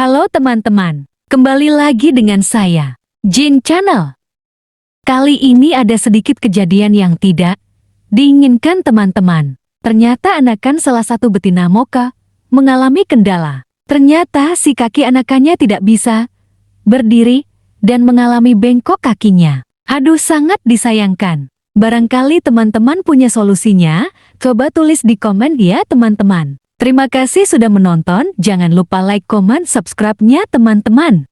Halo teman-teman, kembali lagi dengan saya, Jin Channel. Kali ini ada sedikit kejadian yang tidak diinginkan teman-teman. Ternyata anakan salah satu betina moka mengalami kendala. Ternyata si kaki anakannya tidak bisa berdiri dan mengalami bengkok kakinya. Aduh, sangat disayangkan. Barangkali teman-teman punya solusinya, coba tulis di komen ya teman-teman. Terima kasih sudah menonton, jangan lupa like, komen, subscribe-nya teman-teman.